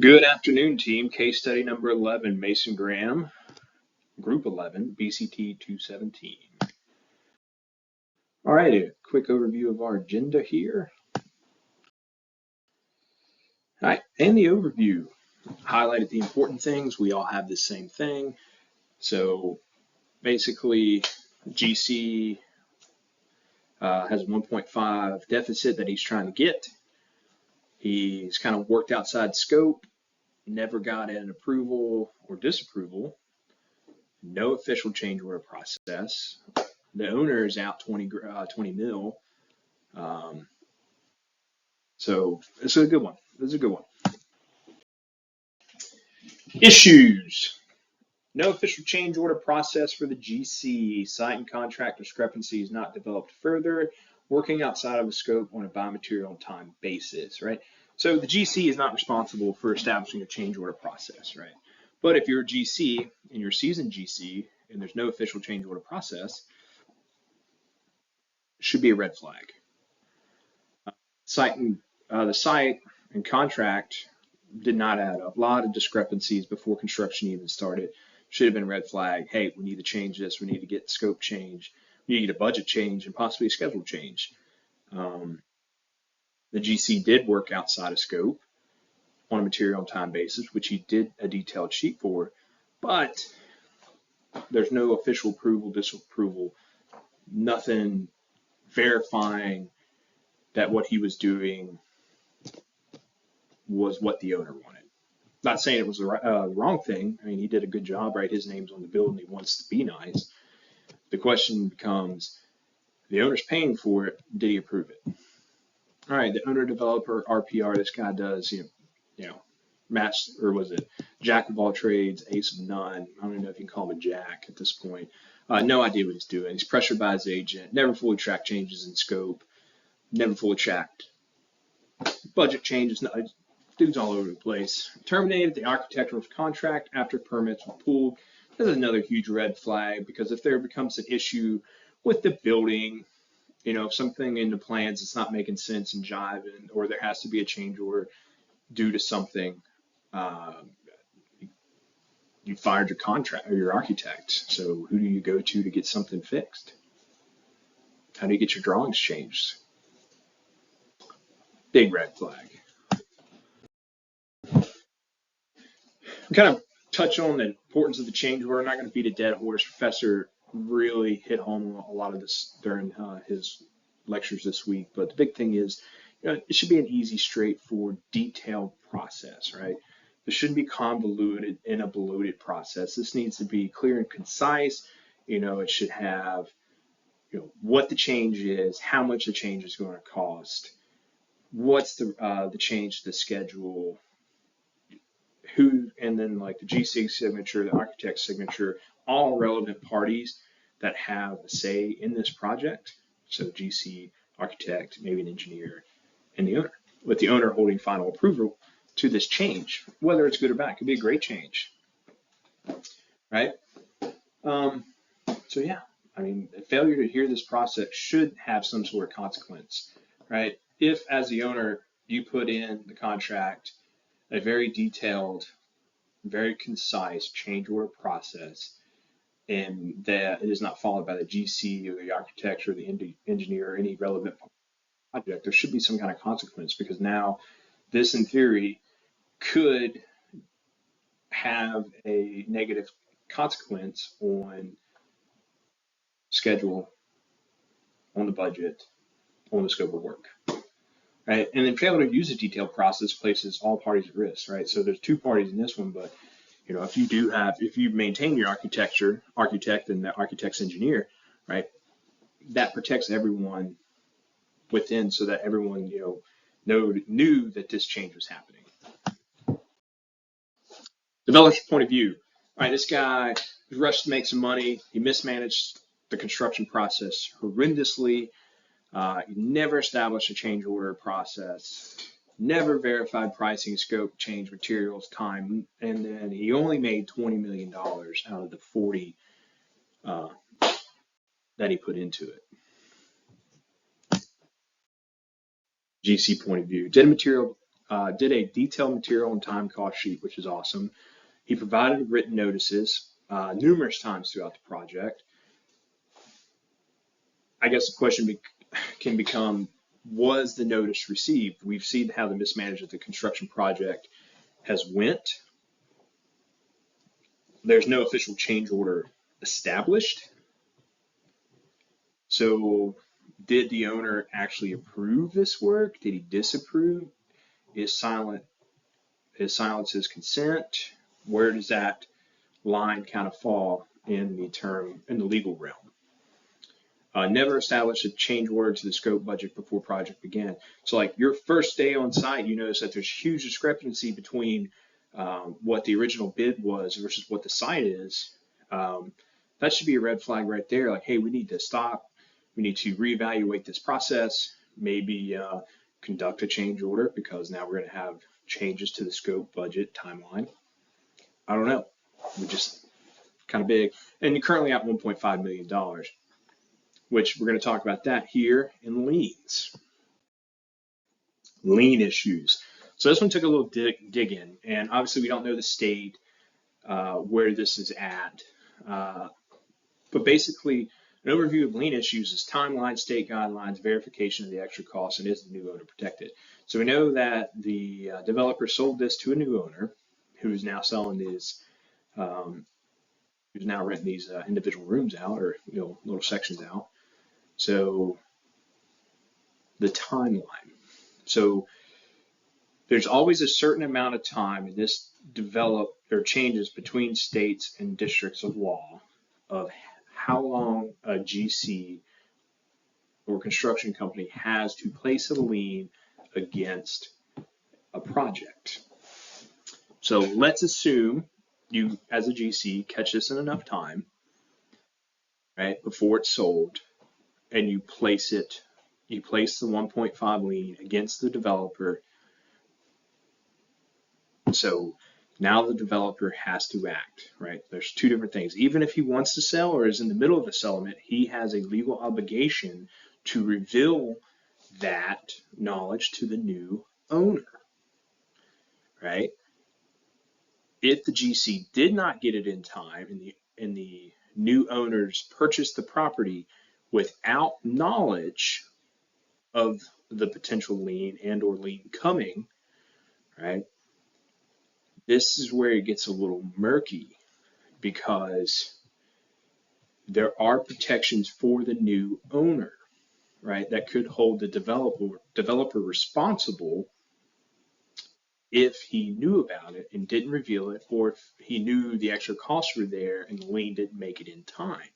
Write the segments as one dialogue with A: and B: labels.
A: Good afternoon, team. Case study number 11, Mason Graham, Group 11, BCT 217. All right, a quick overview of our agenda here. All right, and the overview. Highlighted the important things. We all have the same thing. So basically, GC has a 1.5 deficit that he's trying to get. He's kind of worked outside scope, never got an approval or disapproval. No official change order process. The owner is out 20 mil. So this is a good one. This is a good one. Issues. No official change order process for the GC. Site and contract discrepancies not developed further. Working outside of the scope on a buy material and time basis, right? So the GC is not responsible for establishing a change order process, right? But if you're a GC and you're a seasoned GC and there's no official change order process, it should be a red flag. The site and contract did not add up. A lot of discrepancies before construction even started. Should have been red flag. Hey, we need to change this. We need to get scope change. We need a budget change and possibly a schedule change. The GC did work outside of scope on a material and time basis, which he did a detailed sheet for, but there's no official approval, disapproval, nothing verifying that what he was doing was what the owner wanted. Not saying it was the wrong thing. I mean, he did a good job, right? His name's on the bill and he wants to be nice. The question becomes, the owner's paying for it. Did he approve it? All right, the owner developer RPR, this guy does, match, or was it jack of all trades, ace of none. I don't even know if you can call him a jack at this point. No idea what he's doing. He's pressured by his agent, never fully tracked changes in scope, never fully tracked budget changes. No, dude's all over the place. Terminated the architectural contract after permits were pulled. This is another huge red flag because if there becomes an issue with the building, if something in the plans is not making sense and jiving, or there has to be a change order due to something, you fired your contract or your architect. So who do you go to get something fixed? How do you get your drawings changed? Big red flag. We kind of touch on the importance of the change order. I'm not going to beat a dead horse. Professor really hit home a lot of this during his lectures this week. But the big thing is, it should be an easy, straightforward, detailed process, right? It shouldn't be convoluted in a bloated process. This needs to be clear and concise. It should have, what the change is, how much the change is going to cost, what's the change to the schedule, who, and then like the GC signature, the architect's signature, all relevant parties that have a say in this project. So GC, architect, maybe an engineer, and the owner, with the owner holding final approval to this change, whether it's good or bad. It could be a great change, right? So yeah, I mean, a failure to adhere to this process should have some sort of consequence, right? If, as the owner, you put in the contract a very detailed, very concise change order process, and that it is not followed by the GC or the architect or the engineer or any relevant project, there should be some kind of consequence, because now this, in theory, could have a negative consequence on schedule, on the budget, on the scope of work, right? And then failure to use a detailed process places all parties at risk, right? So there's two parties in this one, but if you maintain your architect and the architect's engineer, right, that protects everyone within, so that everyone knew that this change was happening. Developer's point of view. All right, this guy rushed to make some money. He mismanaged the construction process horrendously. He never established a change order process, never verified pricing, scope, change, materials, time, and then he only made $20 million out of the 40 that he put into it. GC point of view. Did a material did a detailed material and time cost sheet, which is awesome. He provided written notices numerous times throughout the project. I guess the question can become, was the notice received? We've seen how the mismanagement of the construction project has went. There's no official change order established. So did the owner actually approve this work? Did he disapprove? Is silence his consent? Where does that line kind of fall in the legal realm? Never established a change order to the scope budget before project began. So like your first day on site, you notice that there's huge discrepancy between what the original bid was versus what the site is. That should be a red flag right there. Like, hey, we need to stop. We need to reevaluate this process, maybe conduct a change order because now we're going to have changes to the scope, budget, timeline. I don't know. We're just kind of big. And you're currently at $1.5 million, which we're going to talk about that here in liens. Lien issues. So this one took a little dig in, and obviously we don't know the state where this is at. But basically, an overview of lien issues is timeline, state guidelines, verification of the extra costs, and is the new owner protected. So we know that the developer sold this to a new owner who is now selling these, who's now renting these individual rooms out, or little sections out. So the timeline. So there's always a certain amount of time, and this changes between states and districts of law of how long a GC or construction company has to place a lien against a project. So let's assume you, as a GC, catch this in enough time, right, before it's sold, and you place the 1.5 lien against the developer. So now the developer has to act, right? There's two different things. Even if he wants to sell or is in the middle of a settlement, he has a legal obligation to reveal that knowledge to the new owner, right? If the GC did not get it in time and the new owners purchased the property without knowledge of the potential lien and or lien coming, right? This is where it gets a little murky because there are protections for the new owner, right? That could hold the developer responsible if he knew about it and didn't reveal it, or if he knew the extra costs were there and the lien didn't make it in time,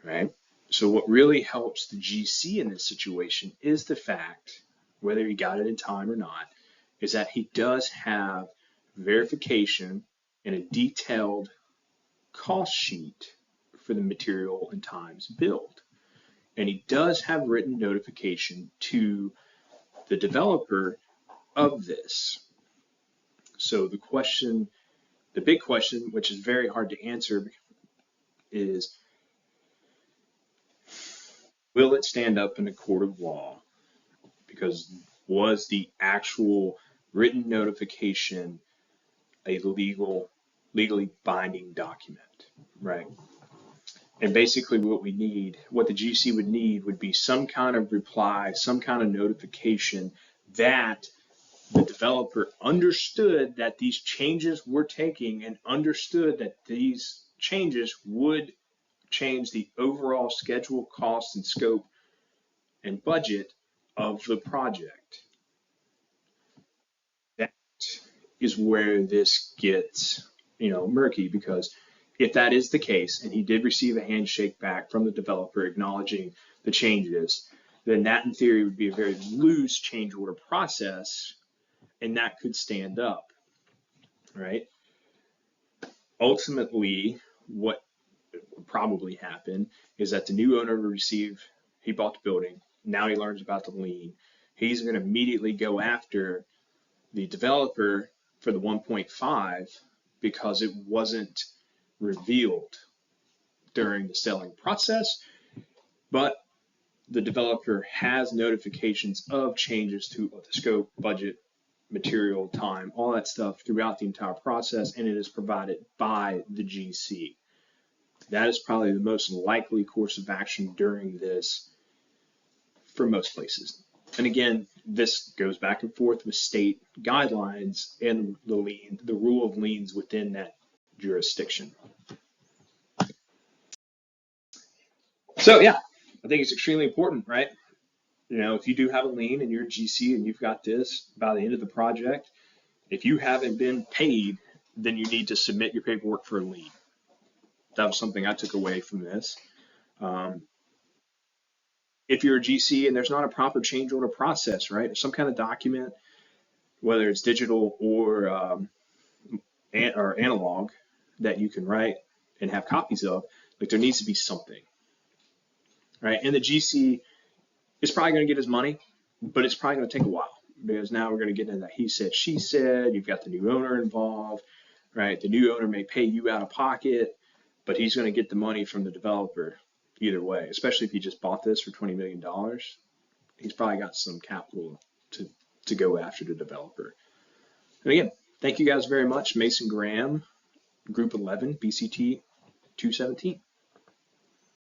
A: right? So what really helps the GC in this situation is the fact, whether he got it in time or not, is that he does have verification and a detailed cost sheet for the material and times billed. And he does have written notification to the developer of this. So the big question, which is very hard to answer, is will it stand up in a court of law? Because was the actual written notification a legally binding document, right? And basically what the GC would need would be some kind of reply, some kind of notification that the developer understood that these changes were taking and understood that these changes would change the overall schedule, cost, and scope and budget of the project. That is where this gets, murky, because if that is the case and he did receive a handshake back from the developer acknowledging the changes, then that in theory would be a very loose change order process, and that could stand up, right? Ultimately, what would probably happen is that the new owner will he bought the building, now he learns about the lien, he's going to immediately go after the developer for the 1.5 because it wasn't revealed during the selling process, but the developer has notifications of changes to the scope, budget, material, time, all that stuff throughout the entire process, and it is provided by the GC. That is probably the most likely course of action during this for most places. And again, this goes back and forth with state guidelines and the rule of liens within that jurisdiction. So yeah, I think it's extremely important, right? If you do have a lien and you're a GC and you've got this by the end of the project, if you haven't been paid, then you need to submit your paperwork for a lien. That was something I took away from this. If you're a GC and there's not a proper change order process, right? Some kind of document, whether it's digital or analog, that you can write and have copies of, like there needs to be something, right? And the GC is probably going to get his money, but it's probably going to take a while because now we're going to get into that he said, she said. You've got the new owner involved, right? The new owner may pay you out of pocket, but he's going to get the money from the developer either way, especially if he just bought this for $20 million. He's probably got some capital to go after the developer. And again, thank you guys very much. Mason Graham, Group 11, BCT 217.